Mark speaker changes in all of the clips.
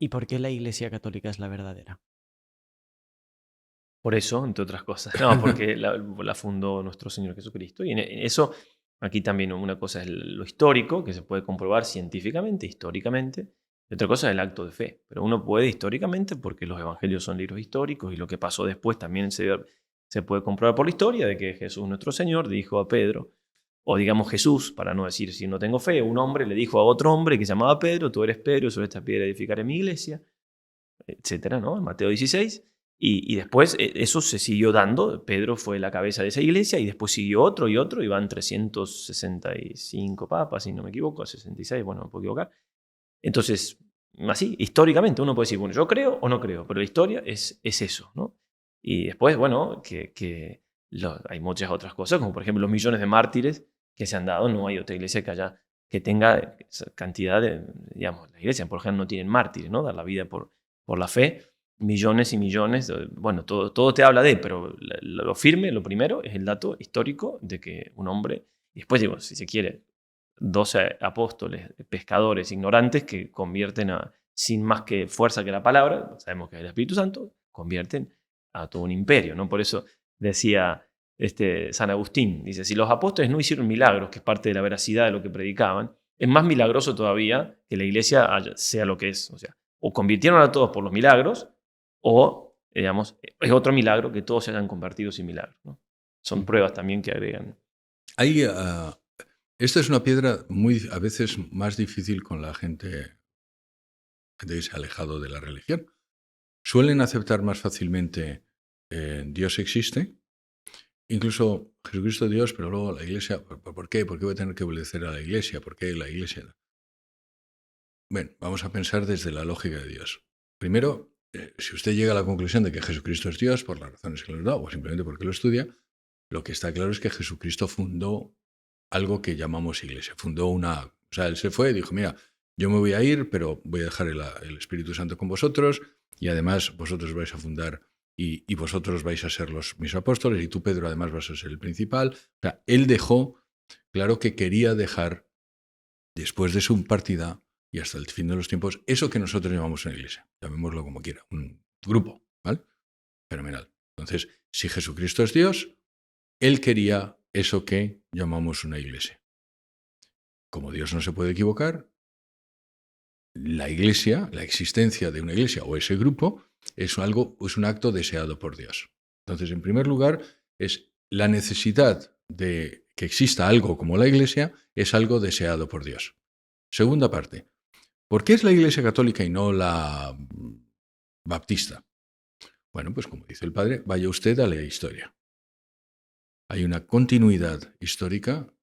Speaker 1: ¿Y por qué la Iglesia Católica es la verdadera?
Speaker 2: Por eso, entre otras cosas. No, porque la fundó nuestro Señor Jesucristo. Y en eso, aquí también una cosa es lo histórico, que se puede comprobar científicamente, históricamente, y otra cosa es el acto de fe. Pero uno puede históricamente, porque los evangelios son libros históricos, y lo que pasó después también se puede comprobar por la historia, de que Jesús nuestro Señor dijo a Pedro, o digamos Jesús, para no decir si no tengo fe, un hombre le dijo a otro hombre que se llamaba Pedro, tú eres Pedro, sobre esta piedra edificaré mi iglesia, etcétera, ¿no? En Mateo 16. Y después eso se siguió dando. Pedro fue la cabeza de esa iglesia y después siguió otro y otro. Y van 365 papas, si no me equivoco, 66, bueno, me puedo equivocar. Entonces, así, históricamente uno puede decir, bueno, yo creo o no creo, pero la historia es eso, ¿no? Y después, bueno, hay muchas otras cosas, como por ejemplo los millones de mártires que se han dado. No hay otra iglesia que tenga esa cantidad de, digamos, la iglesia, por ejemplo, no tienen mártires, ¿no? Dar la vida por la fe, millones y millones, bueno, todo te habla de, pero lo firme, lo primero, es el dato histórico de que un hombre, y después digo, si se quiere, 12 apóstoles, pescadores, ignorantes, que convierten sin más que fuerza que la palabra, sabemos que es el Espíritu Santo, convierten a todo un imperio, ¿no? Por eso decía San Agustín, dice, si los apóstoles no hicieron milagros, que es parte de la veracidad de lo que predicaban, es más milagroso todavía que la iglesia sea lo que es. O sea, o convirtieron a todos por los milagros, o, digamos, es otro milagro que todos se hayan convertido sin milagro, ¿no? Son pruebas también que agregan.
Speaker 3: Hay, esta es una piedra a veces más difícil con la gente que se ha alejado de la religión. Suelen aceptar más fácilmente Dios existe, incluso Jesucristo es Dios, pero luego la Iglesia, ¿por qué? ¿Por qué voy a tener que obedecer a la Iglesia? ¿Por qué la Iglesia? Bueno, vamos a pensar desde la lógica de Dios. Primero, si usted llega a la conclusión de que Jesucristo es Dios, por las razones que le he dado, o simplemente porque lo estudia, lo que está claro es que Jesucristo fundó algo que llamamos iglesia. O sea, él se fue y dijo, mira, yo me voy a ir, pero voy a dejar el Espíritu Santo con vosotros y además vosotros vais a fundar y vosotros vais a ser mis apóstoles y tú, Pedro, además vas a ser el principal. O sea, él dejó, claro que quería dejar, después de su partida y hasta el fin de los tiempos, eso que nosotros llamamos una iglesia. Llamémoslo como quiera, un grupo, ¿vale? Fenomenal. Entonces, si Jesucristo es Dios, él quería eso que llamamos una iglesia. Como Dios no se puede equivocar, la iglesia, la existencia de una iglesia o ese grupo es un acto deseado por Dios. Entonces, en primer lugar, es la necesidad de que exista algo como la iglesia, es algo deseado por Dios. Segunda parte, ¿por qué es la iglesia católica y no la baptista? Bueno, pues como dice el padre, vaya usted a la historia. Hay una continuidad histórica,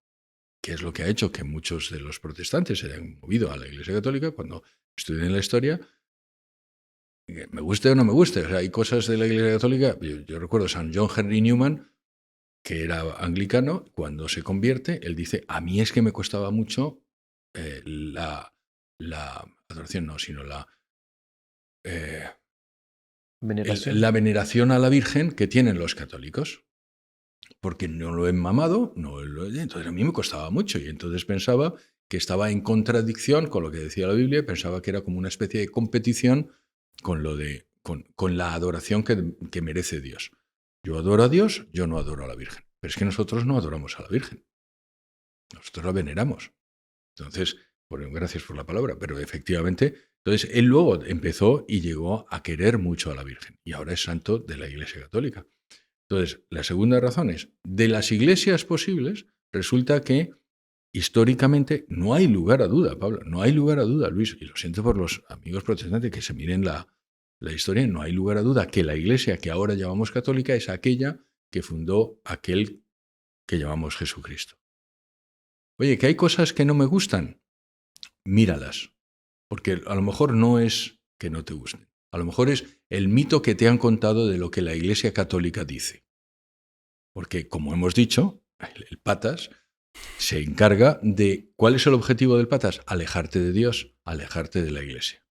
Speaker 3: que es lo que ha hecho que muchos de los protestantes se hayan movido a la Iglesia Católica. Cuando estudian la historia, me guste o no me guste, o sea, hay cosas de la Iglesia Católica. Yo recuerdo a San John Henry Newman, que era anglicano, cuando se convierte, él dice, a mí es que me costaba mucho la adoración, no, sino
Speaker 2: Veneración.
Speaker 3: la veneración a la Virgen que tienen los católicos. Porque no lo he mamado, entonces a mí me costaba mucho y entonces pensaba que estaba en contradicción con lo que decía la Biblia, pensaba que era como una especie de competición con la adoración que merece Dios. Yo adoro a Dios, yo no adoro a la Virgen. Pero es que nosotros no adoramos a la Virgen, nosotros la veneramos. Entonces, bueno, gracias por la palabra, pero efectivamente, entonces él luego empezó y llegó a querer mucho a la Virgen y ahora es santo de la Iglesia Católica. Entonces, la segunda razón es, de las iglesias posibles, resulta que históricamente no hay lugar a duda, Pablo, no hay lugar a duda, Luis, y lo siento por los amigos protestantes que se miren la historia, no hay lugar a duda que la iglesia que ahora llamamos católica es aquella que fundó aquel que llamamos Jesucristo. Oye, que hay cosas que no me gustan, míralas, porque a lo mejor no es que no te gusten, a lo mejor es el mito que te han contado de lo que la iglesia católica dice. Porque, como hemos dicho, el patas se encarga de... ¿Cuál es el objetivo del patas? Alejarte de Dios, alejarte de la iglesia.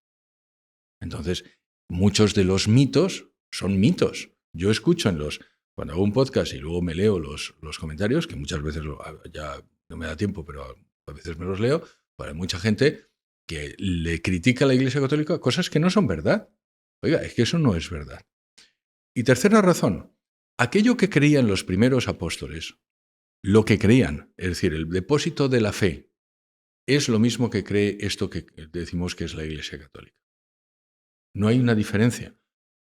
Speaker 3: Entonces, muchos de los mitos son mitos. Yo escucho cuando hago un podcast y luego me leo los comentarios, que muchas veces ya no me da tiempo, pero a veces me los leo, para mucha gente que le critica a la Iglesia Católica cosas que no son verdad. Oiga, es que eso no es verdad. Y tercera razón, aquello que creían los primeros apóstoles, lo que creían, es decir, el depósito de la fe, es lo mismo que cree esto que decimos que es la Iglesia Católica. No hay una diferencia.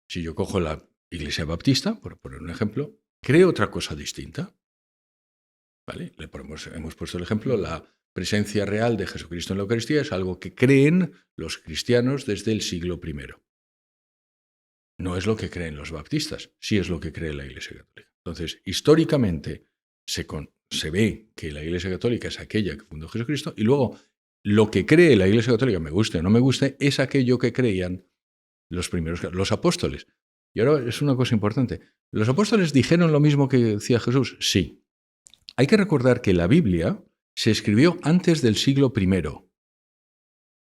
Speaker 3: Si yo cojo la Iglesia Baptista, por poner un ejemplo, cree otra cosa distinta. ¿Vale? Hemos puesto el ejemplo, la presencia real de Jesucristo en la Eucaristía es algo que creen los cristianos desde el siglo I. No es lo que creen los baptistas, sí es lo que cree la Iglesia Católica. Entonces, históricamente se ve que la Iglesia Católica es aquella que fundó Jesucristo y luego lo que cree la Iglesia Católica, me guste o no me guste, es aquello que creían los apóstoles. Y ahora es una cosa importante. ¿Los apóstoles dijeron lo mismo que decía Jesús? Sí. Hay que recordar que la Biblia se escribió antes del siglo I.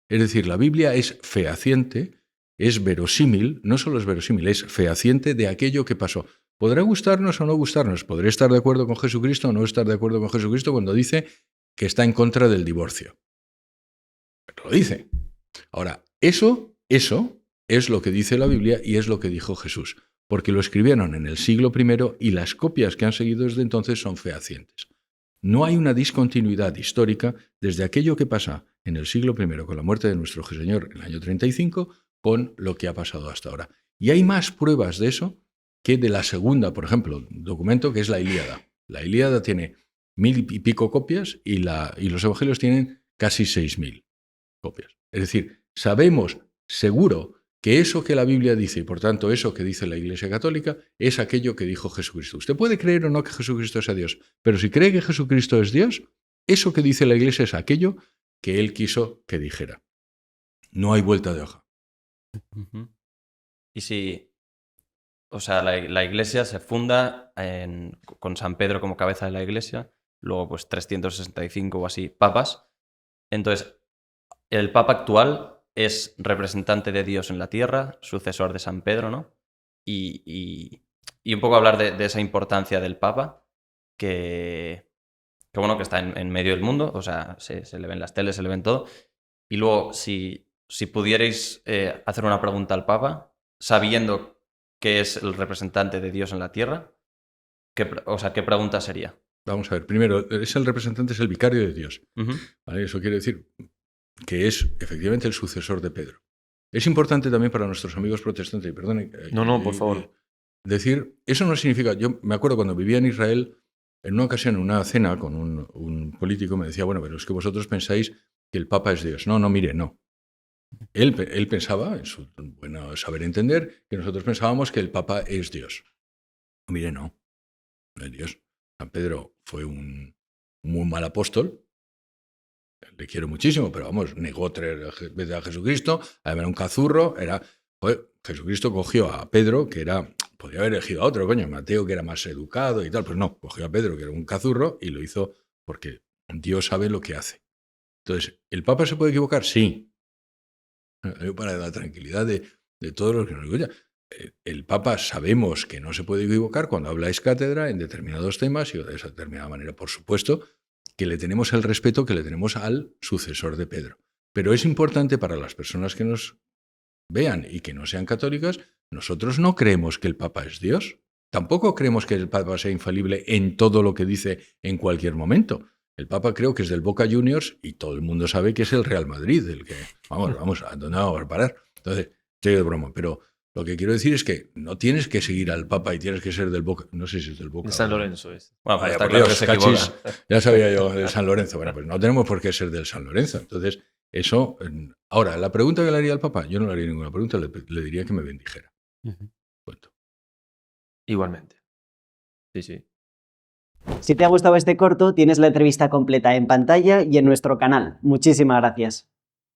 Speaker 3: Es decir, la Biblia es fehaciente, es verosímil, no solo es verosímil, es fehaciente de aquello que pasó. Podrá gustarnos o no gustarnos, podré estar de acuerdo con Jesucristo o no estar de acuerdo con Jesucristo cuando dice que está en contra del divorcio. Pero lo dice. Ahora, eso es lo que dice la Biblia y es lo que dijo Jesús, porque lo escribieron en el siglo I y las copias que han seguido desde entonces son fehacientes. No hay una discontinuidad histórica desde aquello que pasa en el siglo I con la muerte de nuestro Señor en el año 35 con lo que ha pasado hasta ahora. Y hay más pruebas de eso que de la segunda, por ejemplo, documento que es la Ilíada. La Ilíada tiene 1000 y pico copias y los evangelios tienen casi 6000 copias. Es decir, sabemos seguro que eso que la Biblia dice, y por tanto eso que dice la Iglesia Católica, es aquello que dijo Jesucristo. Usted puede creer o no que Jesucristo sea Dios, pero si cree que Jesucristo es Dios, eso que dice la Iglesia es aquello que Él quiso que dijera. No hay vuelta de hoja.
Speaker 4: Y si, o sea, la Iglesia se funda con San Pedro como cabeza de la Iglesia, luego pues 365 o así papas, entonces el Papa actual es representante de Dios en la tierra, sucesor de San Pedro, ¿no? Y un poco hablar de esa importancia del Papa, que bueno, que está en medio del mundo, o sea, se le ven las teles, se le ven todo. Y luego, si pudierais hacer una pregunta al Papa, sabiendo que es el representante de Dios en la tierra, ¿qué pregunta sería?
Speaker 3: Vamos a ver, primero, es el vicario de Dios. ¿Vale? Eso quiere decir que es efectivamente el sucesor de Pedro. Es importante también para nuestros amigos protestantes, y perdone.
Speaker 2: No, por favor.
Speaker 3: Decir, eso no significa, yo me acuerdo cuando vivía en Israel, en una ocasión, en una cena con un político, me decía, bueno, pero es que vosotros pensáis que el Papa es Dios. No, mire, no. Él pensaba, en su buen saber entender, que nosotros pensábamos que el Papa es Dios. Mire, no es Dios. San Pedro fue un muy mal apóstol. Le quiero muchísimo, pero vamos, negó 3 veces a Jesucristo, además era un cazurro, Jesucristo cogió a Pedro, que podría haber elegido a otro, Mateo, que era más educado y tal, pues no, cogió a Pedro, que era un cazurro, y lo hizo porque Dios sabe lo que hace. Entonces, ¿el Papa se puede equivocar? Sí. Para la tranquilidad de todos los que nos escuchan. El Papa sabemos que no se puede equivocar cuando habla ex cátedra en determinados temas y de esa determinada manera, por supuesto, que le tenemos el respeto que le tenemos al sucesor de Pedro. Pero es importante para las personas que nos vean y que no sean católicas, nosotros no creemos que el Papa es Dios. Tampoco creemos que el Papa sea infalible en todo lo que dice en cualquier momento. El Papa creo que es del Boca Juniors y todo el mundo sabe que es el Real Madrid, el que, vamos, ¿a dónde vamos a parar? Entonces, estoy de broma, pero lo que quiero decir es que no tienes que seguir al Papa y tienes que ser del Boca, no sé si es del Boca.
Speaker 2: De San Lorenzo es.
Speaker 4: Bueno, pues está
Speaker 3: por
Speaker 4: claro
Speaker 3: Dios,
Speaker 4: que se equivoca.
Speaker 3: Ya sabía yo del San Lorenzo. Bueno, pues no tenemos por qué ser del San Lorenzo. Entonces, eso... Ahora, la pregunta que le haría al Papa, yo no le haría ninguna pregunta, le diría que me bendijera. Punto.
Speaker 2: Igualmente. Sí.
Speaker 5: Si te ha gustado este corto, tienes la entrevista completa en pantalla y en nuestro canal. Muchísimas gracias.